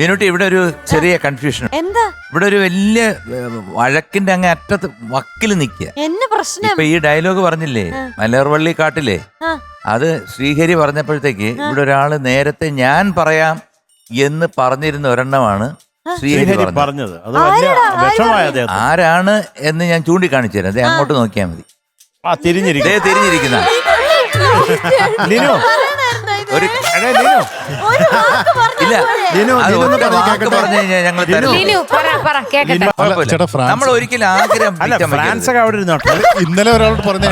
മീനുട്ടി, ഇവിടെ ഒരു ചെറിയ കൺഫ്യൂഷൻ. എന്താ ഇവിടെ ഒരു വലിയ വഴക്കിന്റെ അങ്ങ് അറ്റത്ത് വക്കിൽ നിൽക്കുക. എന്നെ പ്രശ്നം? ഇപ്പൊ ഈ ഡയലോഗ് പറഞ്ഞില്ലേ, മലർവള്ളി കാട്ടിലെ, അത് ശ്രീഹരി പറഞ്ഞപ്പോഴത്തേക്ക് ഇവിടെ ഒരാള് നേരത്തെ ഞാൻ പറയാം എന്ന് പറഞ്ഞിരുന്ന ഒരെണ്ണമാണ് ശ്രീഹരി പറഞ്ഞത്. അത് വലിയ വിഷമായ അദ്ദേഹം. ആരാണ് എന്ന് ഞാൻ ചൂണ്ടിക്കാണിച്ചു തരാം. അതെ, അങ്ങോട്ട് നോക്കിയാൽ മതി. തിരിഞ്ഞിരിക്കുന്ന ലിനു, ഒരു ഇല്ല, അത് ഒറ്റ വാക്ക് പറഞ്ഞു കഴിഞ്ഞാൽ ഞങ്ങൾ നമ്മൾ ഒരിക്കലും ആഗ്രഹം ഫ്രാൻസ് ഒക്കെ അവിടെ ഇരുന്നോട്ടെ. ഇന്നലെ ഒരാളോട് പറഞ്ഞ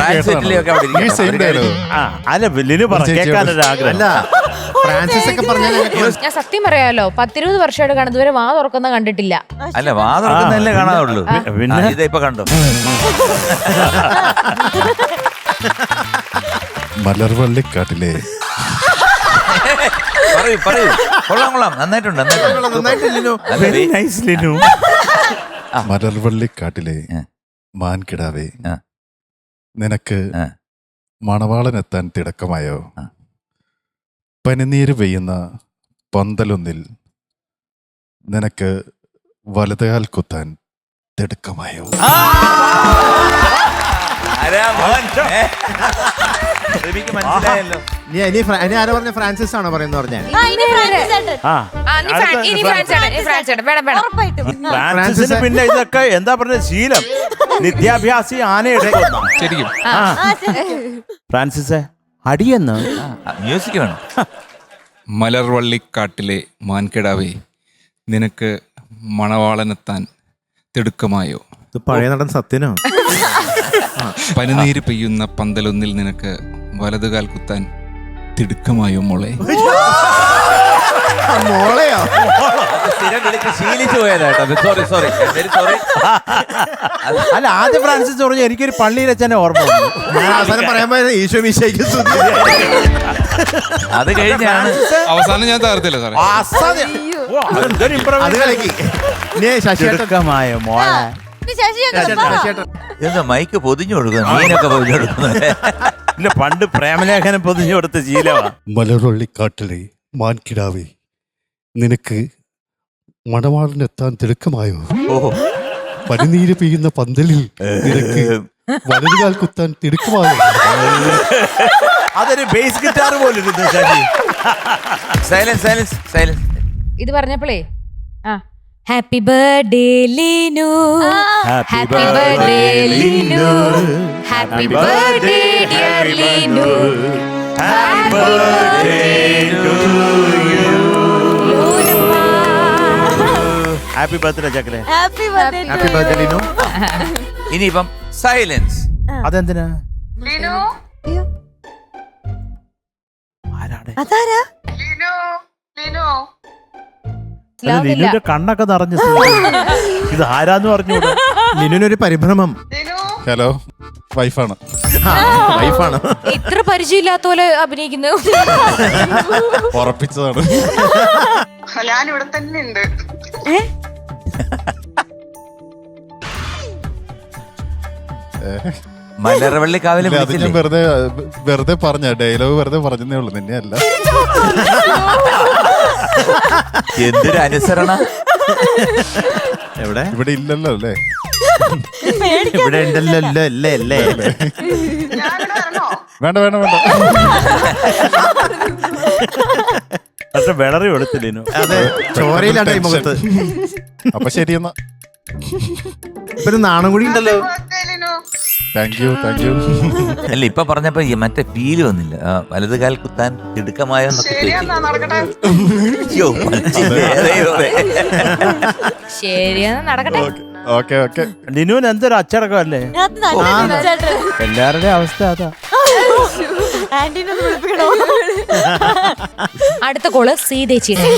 അല്ല, ലിനു പറഞ്ഞു കേൾക്കാനൊരു ആഗ്രഹം. ഫ്രാൻസിസ് ഒക്കെ പറഞ്ഞ ഞാൻ സത്യം പറയാലോ, 10-20 വർഷമായിട്ട് കാണുന്നത് ഇതുവരെ വാ തുറക്കുന്ന കണ്ടിട്ടില്ല. അല്ല, വാ തുറക്കുന്നല്ലേ കാണാറുള്ളൂ. പിന്നെ ഇപ്പൊ കണ്ടോ? മലർവള്ളിക്കാട്ടിലെ പറയൂ. കൊള്ളാം, നന്നായിട്ടുണ്ട്. മലർവള്ളിക്കാട്ടിലെ മാൻകിടാവേ, നിനക്ക് മണവാളനെത്താൻ തിടക്കമായോ? പനിനീര് പെയ്യുന്ന പന്തലൊന്നിൽ നിനക്ക് വലതുകാൽ കുത്താൻ തിടുക്കമായോ? മനസ്സിലായല്ലോ. ആരാ പറഞ്ഞ? ഫ്രാൻസിസ് ആണോ പറയുന്നത്? ഫ്രാൻസിന് പിന്നെ ഇതൊക്കെ എന്താ പറഞ്ഞ ശീലം, നിത്യാഭ്യാസി ആനയുടെ. ശരിക്കും ഫ്രാൻസിസ് അടിയെന്ന് മ്യൂസിക് വേണം. മലർവള്ളിക്കാട്ടിലെ മാൻകിടാവേ, നിനക്ക് മണവാളനെത്താൻ തിടുക്കമായോ? ഇത് പഴയ നടൻ സത്യനോ? പനിനീര് പെയ്യുന്ന പന്തലൊന്നിൽ നിനക്ക് വലതുകാൽ കുത്താൻ തിടുക്കമായോ മോളെ? മോളെയോ? സ്ഥിരം വിളിച്ച് ശീലിച്ചു പോയതാട്ടോ. സോറി. അല്ല, ആദ്യം ഫ്രാൻസിസ് പറഞ്ഞു എനിക്കൊരു പള്ളിയിൽ വെച്ചാൽ ഓർമ്മ വന്നു. ഞാൻ അവസാനം പറയാൻ പോയത് ഈശോ മിശിഹായ്ക്ക് സ്തുതി. അത് കഴിഞ്ഞാണ് അവസാനം ഞാൻ തകർത്തില്ല സാറേ. അത് കളിക്ക്. ശശിമായ മോളെ. എന്താ മൈക്ക് പൊതിഞ്ഞു കൊടുക്കുന്നു, മീനൊക്കെ പൊതിഞ്ഞു കൊടുക്കുന്നു. ഇല്ല, പണ്ട് പ്രേമലേഖനം പൊതിഞ്ഞു കൊടുത്ത ശീലമാണ്. മലർവള്ളിക്കാട്ടിലെ മാൻകിടാവേ, നിനക്ക് മണവാളനെത്താൻ തിടുക്കമായോ? ഓഹോ, പനിനീര് പെയ്യുന്ന പന്തലിൽ നിനക്ക് വലതുകാൽ കുത്താൻ തിടുക്കമായോ? അതൊരു ബേസ് ഗിറ്റാർ പോലെ ഇരുന്നു. സൈലൻസ്. ഇത് പറഞ്ഞപ്പോഴേ happy birthday Leenu, happy birthday Leenu, happy birthday dear Leenu, happy birthday to you. Happy birthday ചക്കലെ. Happy birthday Linu. ഇനിയിപ്പം സൈലൻസ്. അതെന്തിനാ? അതാരാ? ലിനുവിന്റെ കണ്ണൊക്കെ നിറഞ്ഞു. ഇത് ആരാന്ന് പറഞ്ഞു. ലിനുവിനൊരു പരിഭ്രമം. ഹലോ, വൈഫാണ്. ഇത്ര പരിചയമില്ലാത്ത പോലെ അഭിനയിക്കുന്നു. ഉറപ്പിച്ചതാണ്. ഞാനിവിടെ തന്നെ ഉണ്ട്. മലർവള്ളി കാവിലെ അത് ഞാൻ വെറുതെ പറഞ്ഞ ഡയലോഗ് വെറുതെ പറഞ്ഞതേ ഉള്ളൂ, നിന്നെ അല്ല. എന്തൊരു അനുസരണ. ഇവിടെ ഇല്ലല്ലോ അല്ലേ? ഇവിടെ ഉണ്ടല്ലോ അല്ലേ? വേണ്ട. പക്ഷെ വിളറി എടുത്തില്ലേനു. അതെ, ചോരയിലാണ് ഈ മുഖത്ത്. അപ്പൊ ശരിയെന്നാ. ഇപ്പൊ നാണം കൂടി ഉണ്ടല്ലോ. Thank you. അല്ല, ഇപ്പൊ പറഞ്ഞപ്പോ മറ്റേ ഫീല് വന്നില്ല. വലതുകാൽ കുത്താൻ തിടുക്കമായോ എന്നൊക്കെ ശരിയാ, നടക്കട്ടെ. ഓക്കെ. ലിനുവിന് എന്തൊരു അച്ചടക്കം അല്ലേ? എല്ലാവരുടെയും അവസ്ഥ അതാ. അടുത്ത കോള് സീതേച്ചിയുടെ.